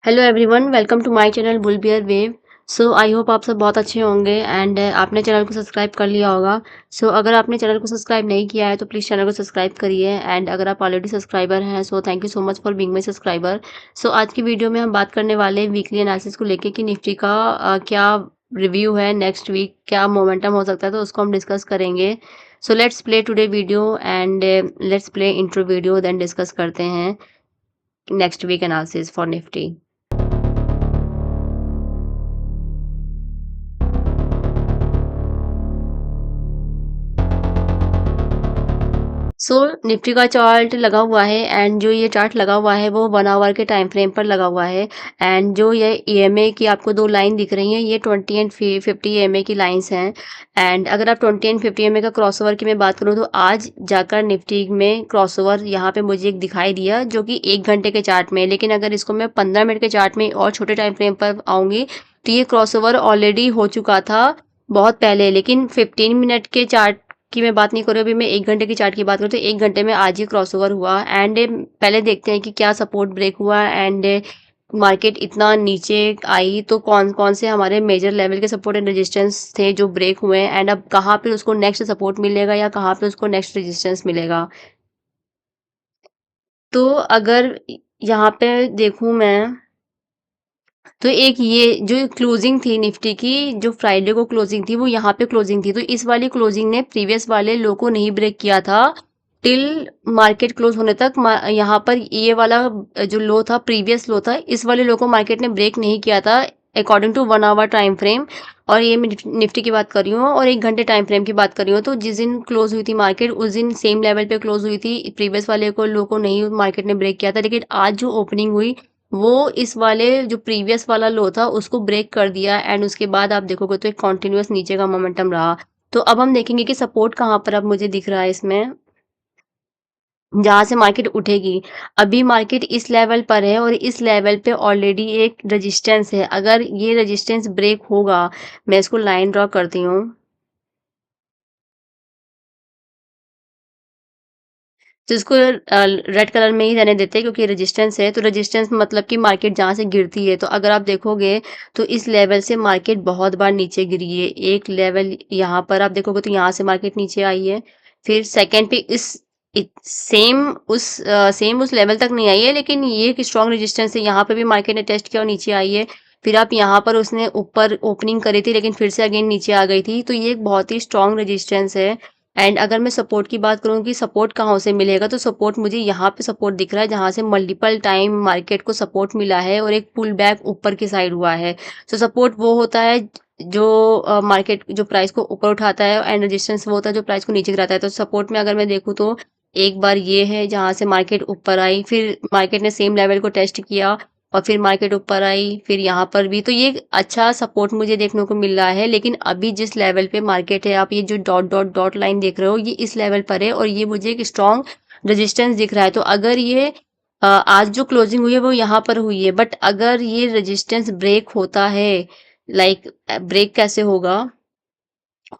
Hello everyone, welcome to my channel bull bear wave. So I hope आप सब बहुत अच्छे होंगे एंड आपने चैनल को सब्सक्राइब कर लिया होगा। सो अगर आपने चैनल को सब्सक्राइब नहीं किया है तो प्लीज़ चैनल को सब्सक्राइब करिए एंड अगर आप ऑलरेडी सब्सक्राइबर हैं so thank you so much for being my subscriber. So आज की वीडियो में हम बात करने वाले हैं वीकली एनालिसिस को लेके कि निफ्टी का क्या रिव्यू है, नेक्स्ट वीक क्या मोमेंटम हो सकता है, तो उसको हम डिस्कस करेंगे। So let's play today video and let's play intro video, then discuss करते हैं next week analysis for Nifty. So Nifty का चार्ट लगा हुआ है एंड जो ये चार्ट लगा हुआ है वो 1 आवर के टाइम फ्रेम पर लगा हुआ है। एंड जो ये ईएमए की आपको दो लाइन दिख रही हैं, ये 20 एंड 50 ईएमए की लाइंस हैं। एंड अगर आप 20 एंड 50 ईएमए का क्रॉसओवर की मैं बात करूँ तो आज जाकर निफ्टी में क्रॉसओवर यहाँ पे मुझे एक दिखाई दिया जो कि 1 घंटे के चार्ट में है। लेकिन अगर इसको मैं 15 मिनट के चार्ट में और छोटे टाइम फ्रेम पर आऊँगी तो ये क्रॉसओवर ऑलरेडी हो चुका था बहुत पहले। लेकिन 15 मिनट के चार्ट की मैं बात नहीं कर रही हूँ, अभी मैं 1 घंटे की चार्ट की बात करूँ तो 1 घंटे में आज ही क्रॉसओवर हुआ। एंड पहले देखते हैं कि क्या सपोर्ट ब्रेक हुआ एंड मार्केट इतना नीचे आई तो कौन कौन से हमारे मेजर लेवल के सपोर्ट एंड रेजिस्टेंस थे जो ब्रेक हुए हैं एंड अब कहाँ पे उसको नेक्स्ट सपोर्ट मिलेगा या कहाँ पे उसको नेक्स्ट रेजिस्टेंस मिलेगा। तो अगर यहाँ पे देखूँ मैं तो एक ये जो क्लोजिंग थी निफ्टी की, जो फ्राइडे को क्लोजिंग थी वो यहाँ पे क्लोजिंग थी, तो इस वाली क्लोजिंग ने प्रीवियस वाले लो को नहीं ब्रेक किया था टिल मार्केट क्लोज होने तक। यहाँ पर ये वाला जो लो था, प्रीवियस लो था, इस वाले लो को मार्केट ने ब्रेक नहीं किया था according to 1 hour time frame. और ये मैं निफ्टी की बात कर रही हूँ और 1 घंटे टाइम फ्रेम की बात कर रही हूँ। तो जिस दिन क्लोज हुई थी मार्केट उस दिन सेम लेवल पे क्लोज हुई थी, प्रीवियस वाले को लो को नहीं मार्केट ने ब्रेक किया था। लेकिन आज जो ओपनिंग हुई वो इस वाले जो प्रीवियस वाला लो था उसको ब्रेक कर दिया एंड उसके बाद आप देखोगे तो एक कॉन्टिन्यूअस नीचे का मोमेंटम रहा। तो अब हम देखेंगे कि सपोर्ट कहाँ पर अब मुझे दिख रहा है इसमें, जहाँ से मार्केट उठेगी। अभी मार्केट इस लेवल पर है और इस लेवल पे ऑलरेडी एक रेजिस्टेंस है। अगर ये रेजिस्टेंस ब्रेक होगा, मैं इसको लाइन ड्रॉ करती हूँ, तो इसको रेड कलर में ही रहने देते हैं क्योंकि रेजिस्टेंस है। तो रेजिस्टेंस मतलब कि मार्केट जहाँ से गिरती है, तो अगर आप देखोगे तो इस लेवल से मार्केट बहुत बार नीचे गिरी है। एक लेवल यहाँ पर आप देखोगे तो यहाँ से मार्केट नीचे आई है, फिर सेकंड पे इस सेम उस लेवल तक नहीं आई है, लेकिन ये एक स्ट्रॉन्ग रेजिस्टेंस है। यहाँ पे भी मार्केट ने टेस्ट किया और नीचे आई है। फिर आप यहाँ पर उसने ऊपर ओपनिंग करी थी लेकिन फिर से अगेन नीचे आ गई थी, तो ये एक बहुत ही स्ट्रॉन्ग रेजिस्टेंस है। एंड अगर मैं सपोर्ट की बात करूँ कि सपोर्ट कहाँ से मिलेगा, तो सपोर्ट मुझे यहाँ पे सपोर्ट दिख रहा है जहाँ से मल्टीपल टाइम मार्केट को सपोर्ट मिला है और एक पुल बैक ऊपर की साइड हुआ है। तो सपोर्ट वो होता है जो मार्केट जो प्राइस को ऊपर उठाता है एंड रेजिस्टेंस वो होता है जो प्राइस को नीचे गिराता है। तो सपोर्ट में अगर मैं देखूँ तो एक बार ये है जहाँ से मार्केट ऊपर आई, फिर मार्केट ने सेम लेवल को टेस्ट किया और फिर मार्केट ऊपर आई, फिर यहाँ पर भी। तो ये एक अच्छा सपोर्ट मुझे देखने को मिल रहा है। लेकिन अभी जिस लेवल पे मार्केट है, आप ये जो डॉट डॉट डॉट लाइन देख रहे हो, ये इस लेवल पर है और ये मुझे एक स्ट्रॉन्ग रेजिस्टेंस दिख रहा है। तो अगर ये आज जो क्लोजिंग हुई है वो यहाँ पर हुई है, बट अगर ये रेजिस्टेंस ब्रेक होता है, लाइक ब्रेक कैसे होगा,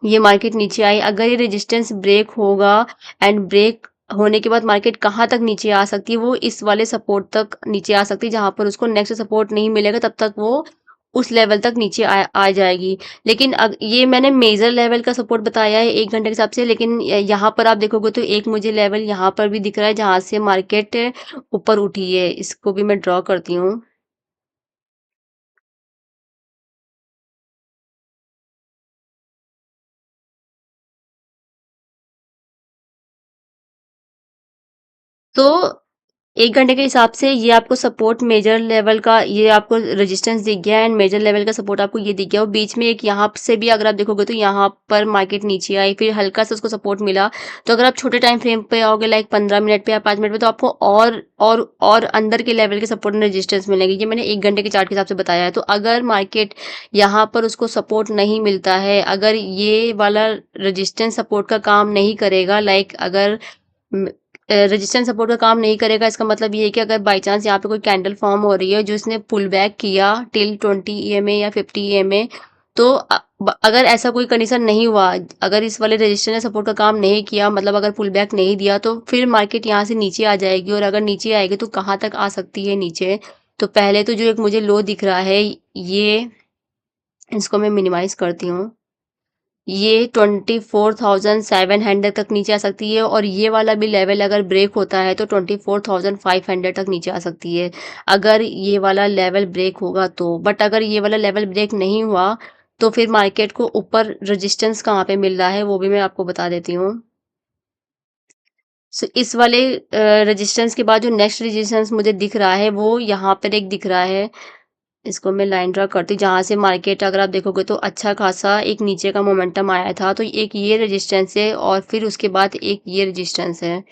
ये मार्केट नीचे आई, अगर ये रेजिस्टेंस ब्रेक होगा एंड ब्रेक होने के बाद मार्केट कहाँ तक नीचे आ सकती है, वो इस वाले सपोर्ट तक नीचे आ सकती है जहां पर उसको नेक्स्ट सपोर्ट नहीं मिलेगा तब तक वो उस लेवल तक नीचे आ जाएगी। लेकिन ये मैंने मेजर लेवल का सपोर्ट बताया है 1 घंटे के हिसाब से, लेकिन यहाँ पर आप देखोगे तो एक मुझे लेवल यहाँ पर भी दिख रहा है जहां से मार्केट ऊपर उठी है। इसको भी मैं ड्रॉ करती हूँ। तो 1 घंटे के हिसाब से ये आपको सपोर्ट मेजर लेवल का, ये आपको रेजिस्टेंस दिख गया एंड मेजर लेवल का सपोर्ट आपको ये दिख गया। और बीच में एक यहाँ से भी अगर आप देखोगे तो यहाँ पर मार्केट नीचे आई, फिर हल्का सा उसको सपोर्ट मिला। तो अगर आप छोटे टाइम फ्रेम पे आओगे, लाइक 15 मिनट पे या 5 मिनट पे, तो आपको और अंदर के लेवल के सपोर्ट एंड रेजिस्टेंस मिलेंगे। ये मैंने 1 घंटे के चार्ट के हिसाब से बताया है। तो अगर मार्केट यहाँ पर उसको सपोर्ट नहीं मिलता है, अगर ये वाला रेजिस्टेंस सपोर्ट का काम नहीं करेगा, लाइक अगर रेजिस्टेंस सपोर्ट का काम नहीं करेगा, इसका मतलब ये है कि अगर बाई चांस यहाँ पे कोई कैंडल फॉर्म हो रही है जो इसने पुल बैक किया टिल 20 ईएमए या 50 ईएमए, तो अगर ऐसा कोई कंडीशन नहीं हुआ, अगर इस वाले रजिस्टर ने सपोर्ट का काम नहीं किया, मतलब अगर पुल बैक नहीं दिया, तो फिर मार्केट यहाँ से नीचे आ जाएगी। और अगर नीचे आएगी तो कहाँ तक आ सकती है नीचे, तो पहले तो जो एक मुझे लो दिख रहा है, ये इसको मैं मिनिमाइज़ करती हूँ। ये 24,700 तक नीचे आ सकती है और ये वाला भी लेवल अगर ब्रेक होता है तो 24,500 तक नीचे आ सकती है, अगर ये वाला लेवल ब्रेक होगा तो। बट अगर ये वाला लेवल ब्रेक नहीं हुआ, तो फिर मार्केट को ऊपर रेजिस्टेंस कहाँ पे मिल रहा है, वो भी मैं आपको बता देती हूँ। सो इस वाले रेजिस्टेंस के बाद जो नेक्स्ट रेजिस्टेंस मुझे दिख रहा है, वो यहाँ पर एक दिख रहा है। इसको मैं लाइन ड्रा करती हूँ, जहाँ से मार्केट अगर आप देखोगे तो अच्छा खासा एक नीचे का मोमेंटम आया था, तो एक ये रेजिस्टेंस है और फिर उसके बाद एक ये रेजिस्टेंस है,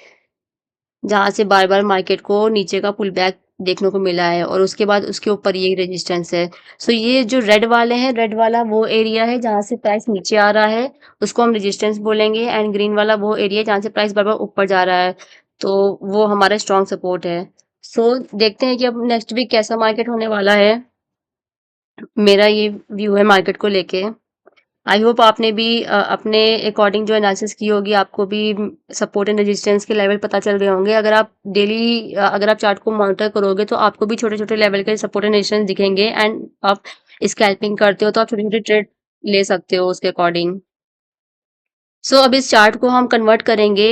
जहाँ से बार-बार मार्केट को नीचे का पुल बैक देखने को मिला है और उसके बाद उसके ऊपर ये रेजिस्टेंस है। सो ये जो रेड वाले हैं, रेड वाला वो एरिया है जहाँ से प्राइस नीचे आ रहा है, उसको हम रेजिस्टेंस बोलेंगे, एंड ग्रीन वाला वो एरिया है जहाँ से प्राइस बार-बार ऊपर जा रहा है, तो वो हमारा स्ट्रॉन्ग सपोर्ट है। सो देखते हैं कि अब नेक्स्ट वीक कैसा मार्केट होने वाला है। मेरा ये व्यू है मार्केट को लेके। आई होप आपने भी अपने अकॉर्डिंग जो एनालिसिस की होगी, आपको भी सपोर्ट एंड रेजिस्टेंस के लेवल पता चल गए होंगे। अगर आप डेली अगर आप चार्ट को मॉनिटर करोगे तो आपको भी छोटे-छोटे लेवल के सपोर्ट एंड रेजिस्टेंस दिखेंगे, एंड आप स्कैल्पिंग करते हो तो आप छोटे-छोटे ट्रेड ले सकते हो उसके अकॉर्डिंग। सो अब इस चार्ट को हम कन्वर्ट करेंगे।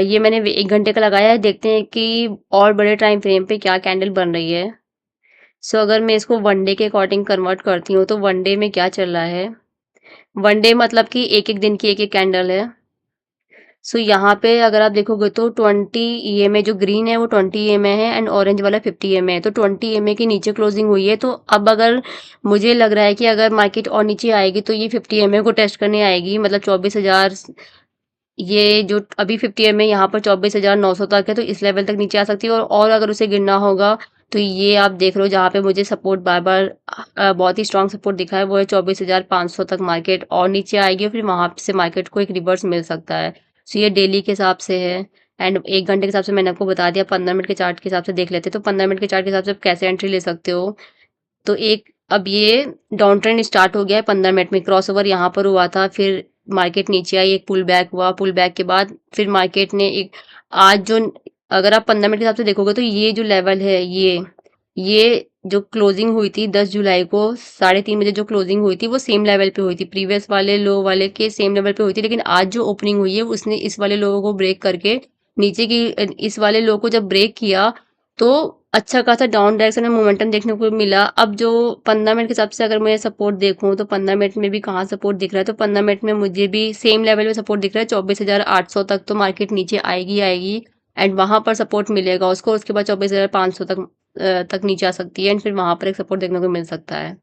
ये मैंने 1 घंटे का लगाया है, देखते हैं कि और बड़े टाइम फ्रेम पे क्या कैंडल बन रही है। सो अगर मैं इसको 1 डे के अकॉर्डिंग कन्वर्ट करती हूँ, तो 1 डे में क्या चल रहा है? 1 डे मतलब कि एक-एक दिन की एक-एक कैंडल है। सो यहाँ पे अगर आप देखोगे तो 20 ईएमए जो ग्रीन है वो 20 ईएमए है एंड ऑरेंज वाला 50 ईएमए है। तो 20 ईएमए के नीचे क्लोजिंग हुई है, तो अब अगर मुझे लग रहा है कि अगर मार्केट और नीचे आएगी तो ये 50 ईएमए को टेस्ट करने आएगी, मतलब 24,000। ये जो अभी 50 एम है यहाँ पर 24,900 तक है, तो इस लेवल तक नीचे आ सकती है, और अगर उसे गिरना होगा तो ये आप देख रहे हो जहाँ पे मुझे सपोर्ट बार बार बहुत ही स्ट्रांग सपोर्ट दिखा है, वो है 24,500 तक मार्केट और नीचे आएगी और फिर वहां से मार्केट को एक रिवर्स मिल सकता है। सो ये डेली के हिसाब से है, एंड 1 घंटे के हिसाब से मैंने आपको बता दिया। 15 मिनट के चार्ट के हिसाब से देख लेते हैं, तो 15 मिनट के चार्ट के हिसाब से आप कैसे एंट्री ले सकते हो। तो एक अब ये डाउन ट्रेंड स्टार्ट हो गया है, 15 मिनट में क्रॉसओवर यहाँ पर हुआ था, फिर मार्केट नीचे आई, एक पुल बैक हुआ, पुल बैक के बाद फिर मार्केट ने एक आज जो, अगर आप 15 मिनट के हिसाब से देखोगे तो ये जो लेवल है, ये जो क्लोजिंग हुई थी 10 जुलाई को 3:30 बजे, जो क्लोजिंग हुई थी वो सेम लेवल पे हुई थी, प्रीवियस वाले लो वाले के सेम लेवल पे हुई थी, लेकिन आज जो ओपनिंग हुई है उसने इस वाले लो को ब्रेक करके नीचे की, इस वाले लो को जब ब्रेक किया तो अच्छा खासा डाउन डायरेक्शन में मोमेंटम देखने को मिला। अब जो 15 मिनट के हिसाब से अगर मैं सपोर्ट देखूं तो 15 मिनट में भी कहाँ सपोर्ट दिख रहा है, तो 15 मिनट में मुझे भी सेम लेवल में सपोर्ट दिख रहा है, 24,800 तक तो मार्केट नीचे आएगी आएगी, एंड वहां पर सपोर्ट मिलेगा उसको, उसके बाद 24,500 तक तक नीचे आ सकती है, एंड फिर वहां पर एक सपोर्ट देखने को मिल सकता है।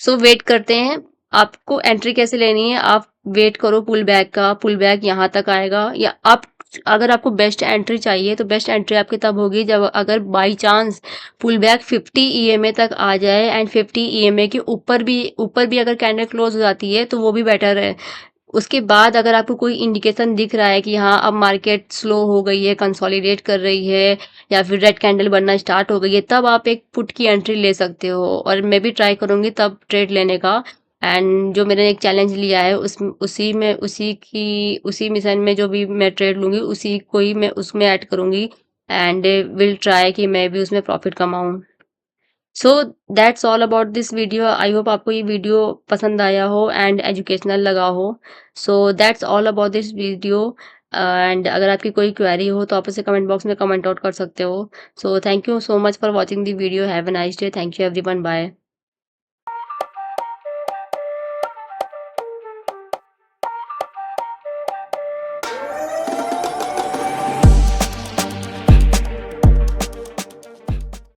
सो वेट करते हैं। आपको एंट्री कैसे लेनी है, आप वेट करो पुल बैक का, पुल बैक यहाँ तक आएगा, या आप अगर आपको बेस्ट एंट्री चाहिए तो बेस्ट एंट्री आपकी तब होगी जब अगर by chance pull back 50 EMA तक आ जाए, एंड 50 ईएमए के ऊपर भी अगर कैंडल क्लोज हो जाती है तो वो भी बेटर है। उसके बाद अगर आपको कोई इंडिकेशन दिख रहा है कि हाँ अब मार्केट स्लो हो गई है, कंसोलिडेट कर रही है, या फिर रेड कैंडल बनना स्टार्ट हो गई है, तब आप एक पुट की एंट्री ले सकते हो, और मैं भी ट्राई करूंगी तब ट्रेड लेने का। एंड जो मैंने एक चैलेंज लिया है उसी मिशन में जो भी मैं ट्रेड लूंगी उसी को ही मैं उसमें ऐड करूंगी, एंड विल ट्राई कि मैं भी उसमें profit Kumaon. So that's all about this video. I hope आपको ये वीडियो पसंद आया हो एंड एजुकेशनल लगा हो। So that's all about this video, and अगर आपकी कोई क्वेरी हो तो आप उसे कमेंट बॉक्स में कमेंट आउट कर सकते हो। So thank you so much for watching the video. Have a nice day. Thank you everyone. Bye.